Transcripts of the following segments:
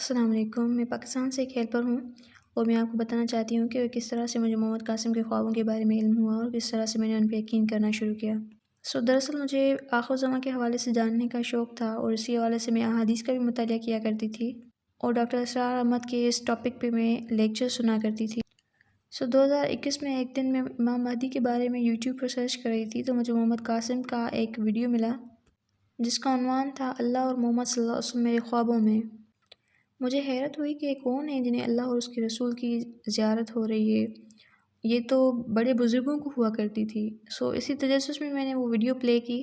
السلام علیکم، میں پاکستان سے ایک ہیلپر ہوں اور میں آپ کو بتانا چاہتی ہوں کہ کس طرح سے مجھے محمد قاسم کے خوابوں کے بارے میں علم ہوا اور کس طرح سے میں نے ان پہ یقین کرنا شروع کیا۔ دراصل مجھے آخر الزماں کے حوالے سے جاننے کا شوق تھا اور اسی حوالے سے میں احادیث کا بھی مطالعہ کیا کرتی تھی اور ڈاکٹر اسرار احمد کے اس ٹاپک پہ میں لیکچر سنا کرتی تھی۔ 2021 میں ایک دن میں امام مہدی کے بارے میں یوٹیوب پر سرچ کر رہی تھی تو مجھے محمد قاسم کا ایک ویڈیو ملا جس کا عنوان تھا اللہ اور محمد صلی اللہ علیہ وسلم میرے خوابوں میں۔ مجھے حیرت ہوئی کہ کون ہے جنہیں اللہ اور اس کے رسول کی زیارت ہو رہی ہے، یہ تو بڑے بزرگوں کو ہوا کرتی تھی۔ اسی تجسس میں نے وہ ویڈیو پلے کی۔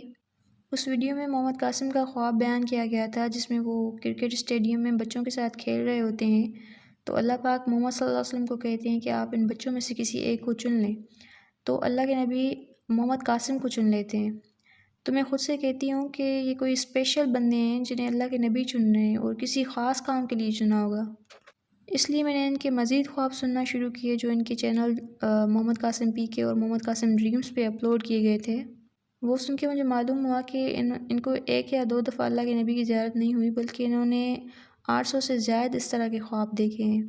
اس ویڈیو میں محمد قاسم کا خواب بیان کیا گیا تھا جس میں وہ کرکٹ اسٹیڈیم میں بچوں کے ساتھ کھیل رہے ہوتے ہیں تو اللہ پاک محمد صلی اللہ علیہ وسلم کو کہتے ہیں کہ آپ ان بچوں میں سے کسی ایک کو چن لیں، تو اللہ کے نبی محمد قاسم کو چن لیتے ہیں۔ تو میں خود سے کہتی ہوں کہ یہ کوئی اسپیشل بندے ہیں جنہیں اللہ کے نبی چن رہے ہیں اور کسی خاص کام کے لیے چنا ہوگا۔ اس لیے میں نے ان کے مزید خواب سننا شروع کیے جو ان کے چینل محمد قاسم پی کے اور محمد قاسم ڈریمز پہ اپلوڈ کیے گئے تھے۔ وہ سن کے مجھے معلوم ہوا کہ ان کو ایک یا دو دفعہ اللہ کے نبی کی زیارت نہیں ہوئی بلکہ انہوں نے 800 سے زائد اس طرح کے خواب دیکھے ہیں۔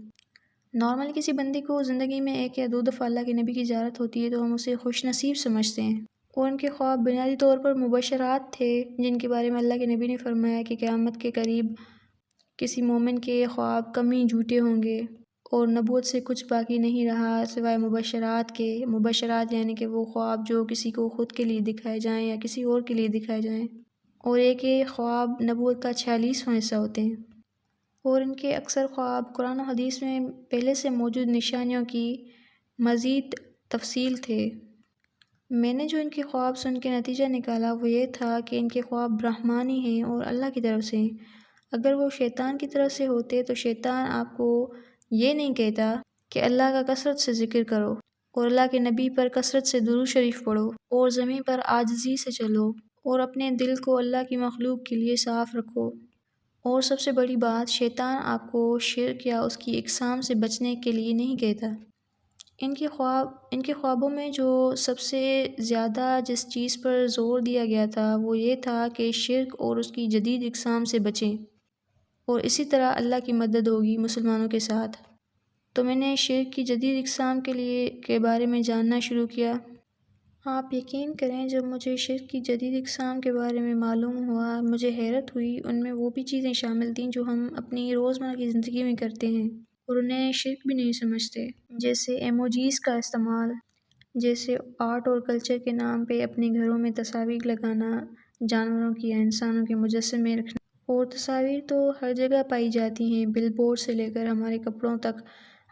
نارمل کسی بندے کو زندگی میں ایک یا دو دفعہ اللہ کے نبی کی زیارت ہوتی ہے تو ہم اسے خوش نصیب سمجھتے ہیں، اور ان کے خواب بنیادی طور پر مبشرات تھے جن کے بارے میں اللہ کے نبی نے فرمایا کہ قیامت کے قریب کسی مومن کے خواب کمی جھوٹے ہوں گے اور نبوت سے کچھ باقی نہیں رہا سوائے مبشرات کے۔ مبشرات یعنی کہ وہ خواب جو کسی کو خود کے لیے دکھائے جائیں یا کسی اور کے لیے دکھائے جائیں، اور ایک خواب نبوت کا 46واں حصہ ہوتے ہیں، اور ان کے اکثر خواب قرآن و حدیث میں پہلے سے موجود نشانیوں کی مزید تفصیل تھے۔ میں نے جو ان کے خواب سن کے نتیجہ نکالا وہ یہ تھا کہ ان کے خواب برہمانی ہیں اور اللہ کی طرف سے ہیں۔ اگر وہ شیطان کی طرف سے ہوتے تو شیطان آپ کو یہ نہیں کہتا کہ اللہ کا کثرت سے ذکر کرو اور اللہ کے نبی پر کثرت سے درود شریف پڑھو اور زمین پر عاجزی سے چلو اور اپنے دل کو اللہ کی مخلوق کے لیے صاف رکھو، اور سب سے بڑی بات شیطان آپ کو شرک یا اس کی اقسام سے بچنے کے لیے نہیں کہتا۔ ان کے خوابوں میں جو سب سے زیادہ جس چیز پر زور دیا گیا تھا وہ یہ تھا کہ شرک اور اس کی جدید اقسام سے بچیں اور اسی طرح اللہ کی مدد ہوگی مسلمانوں کے ساتھ۔ تو میں نے شرک کی جدید اقسام کے بارے میں جاننا شروع کیا۔ آپ یقین کریں جب مجھے شرک کی جدید اقسام کے بارے میں معلوم ہوا مجھے حیرت ہوئی۔ ان میں وہ بھی چیزیں شامل تھیں جو ہم اپنی روزمرہ کی زندگی میں کرتے ہیں اور انہیں شرک بھی نہیں سمجھتے، جیسے ایموجیز کا استعمال، جیسے آرٹ اور کلچر کے نام پہ اپنے گھروں میں تصاویر لگانا، جانوروں کی یا انسانوں کے مجسمے رکھنا، اور تصاویر تو ہر جگہ پائی جاتی ہیں، بل بورڈ سے لے کر ہمارے کپڑوں تک،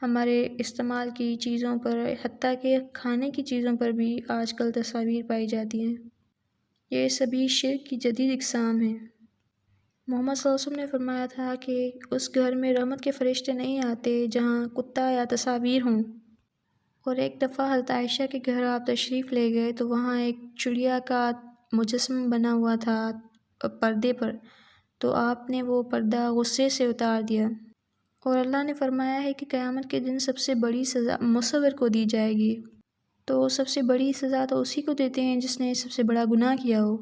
ہمارے استعمال کی چیزوں پر، حتیٰ کہ کھانے کی چیزوں پر بھی آج کل تصاویر پائی جاتی ہیں۔ یہ سبھی شرک کی جدید اقسام ہیں۔ محمد صلی اللہ علیہ وسلم نے فرمایا تھا کہ اس گھر میں رحمت کے فرشتے نہیں آتے جہاں کتا یا تصاویر ہوں، اور ایک دفعہ حضرت عائشہ کے گھر آپ تشریف لے گئے تو وہاں ایک چڑیا کا مجسمہ بنا ہوا تھا پردے پر، تو آپ نے وہ پردہ غصے سے اتار دیا، اور اللہ نے فرمایا ہے کہ قیامت کے دن سب سے بڑی سزا مصور کو دی جائے گی، تو سب سے بڑی سزا تو اسی کو دیتے ہیں جس نے سب سے بڑا گناہ کیا ہو،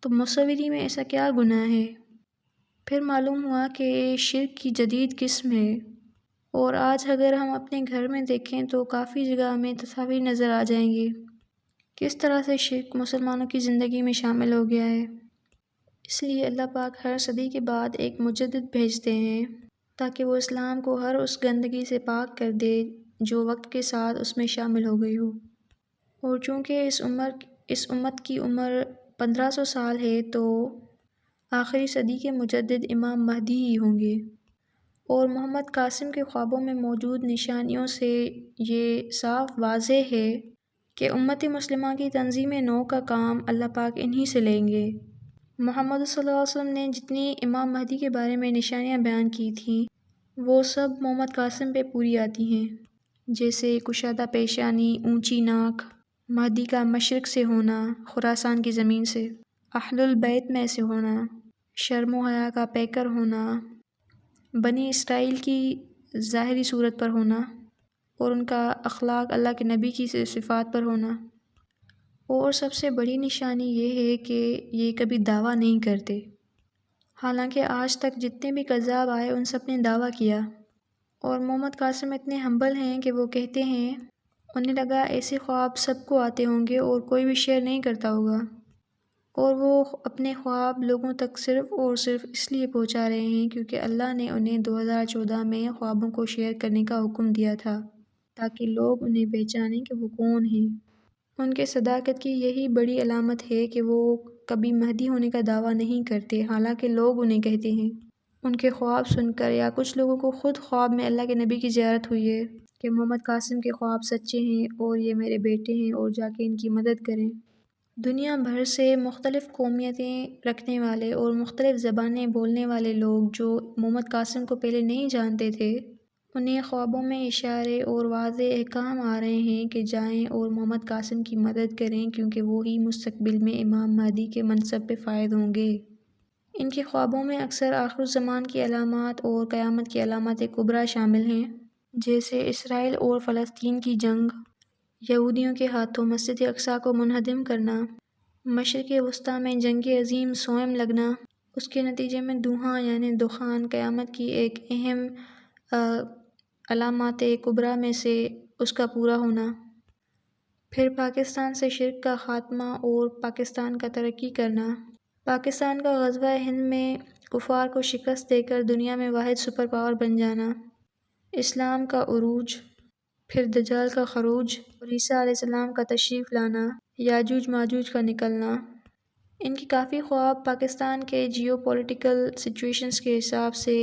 تو مصوری میں ایسا کیا گناہ ہے؟ پھر معلوم ہوا کہ شرک کی جدید قسم ہے، اور آج اگر ہم اپنے گھر میں دیکھیں تو کافی جگہ ہمیں تصاویر نظر آ جائیں گی۔ کس طرح سے شرک مسلمانوں کی زندگی میں شامل ہو گیا ہے۔ اس لیے اللہ پاک ہر صدی کے بعد ایک مجدد بھیجتے ہیں تاکہ وہ اسلام کو ہر اس گندگی سے پاک کر دے جو وقت کے ساتھ اس میں شامل ہو گئی ہو، اور چونکہ اس امت کی عمر 1500 سال ہے تو آخری صدی کے مجدد امام مہدی ہی ہوں گے، اور محمد قاسم کے خوابوں میں موجود نشانیوں سے یہ صاف واضح ہے کہ امت مسلمہ کی تنظیم نو کا کام اللہ پاک انہی سے لیں گے۔ محمد صلی اللہ علیہ وسلم نے جتنی امام مہدی کے بارے میں نشانیاں بیان کی تھیں وہ سب محمد قاسم پہ پوری آتی ہیں، جیسے کشادہ پیشانی، اونچی ناک، مہدی کا مشرق سے ہونا، خراسان کی زمین سے، اہل البیت میں سے ہونا، شرم و حیا کا پیکر ہونا، بنی اسرائیل کی ظاہری صورت پر ہونا، اور ان کا اخلاق اللہ کے نبی کی صفات پر ہونا، اور سب سے بڑی نشانی یہ ہے کہ یہ کبھی دعویٰ نہیں کرتے، حالانکہ آج تک جتنے بھی کذاب آئے ان سب نے دعویٰ کیا، اور محمد قاسم اتنے ہمبل ہیں کہ وہ کہتے ہیں انہیں لگا ایسے خواب سب کو آتے ہوں گے اور کوئی بھی شیئر نہیں کرتا ہوگا، اور وہ اپنے خواب لوگوں تک صرف اور صرف اس لیے پہنچا رہے ہیں کیونکہ اللہ نے انہیں 2014 میں خوابوں کو شیئر کرنے کا حکم دیا تھا تاکہ لوگ انہیں پہچانیں کہ وہ کون ہیں۔ ان کے صداقت کی یہی بڑی علامت ہے کہ وہ کبھی مہدی ہونے کا دعویٰ نہیں کرتے، حالانکہ لوگ انہیں کہتے ہیں۔ ان کے خواب سن کر یا کچھ لوگوں کو خود خواب میں اللہ کے نبی کی زیارت ہوئی ہے کہ محمد قاسم کے خواب سچے ہیں اور یہ میرے بیٹے ہیں اور جا کے ان کی مدد کریں۔ دنیا بھر سے مختلف قومیتیں رکھنے والے اور مختلف زبانیں بولنے والے لوگ جو محمد قاسم کو پہلے نہیں جانتے تھے، انہیں خوابوں میں اشارے اور واضح احکام آ رہے ہیں کہ جائیں اور محمد قاسم کی مدد کریں کیونکہ وہی مستقبل میں امام مہدی کے منصب پہ فائز ہوں گے۔ ان کے خوابوں میں اکثر آخر الزمان کی علامات اور قیامت کی علامات کبریٰ شامل ہیں، جیسے اسرائیل اور فلسطین کی جنگ، یہودیوں کے ہاتھوں مسجد اقصیٰ کو منہدم کرنا، مشرق وسطیٰ میں جنگ عظیم سوئم لگنا، اس کے نتیجے میں دھواں یعنی دخان قیامت کی ایک اہم علامات کبریٰ میں سے اس کا پورا ہونا، پھر پاکستان سے شرک کا خاتمہ اور پاکستان کا ترقی کرنا، پاکستان کا غزوہ ہند میں کفار کو شکست دے کر دنیا میں واحد سپر پاور بن جانا، اسلام کا عروج، پھر دجال کا خروج اور عیسیٰ علیہ السلام کا تشریف لانا، یاجوج ماجوج کا نکلنا۔ ان کے کافی خواب پاکستان کے جیو پولیٹیکل سچویشنز کے حساب سے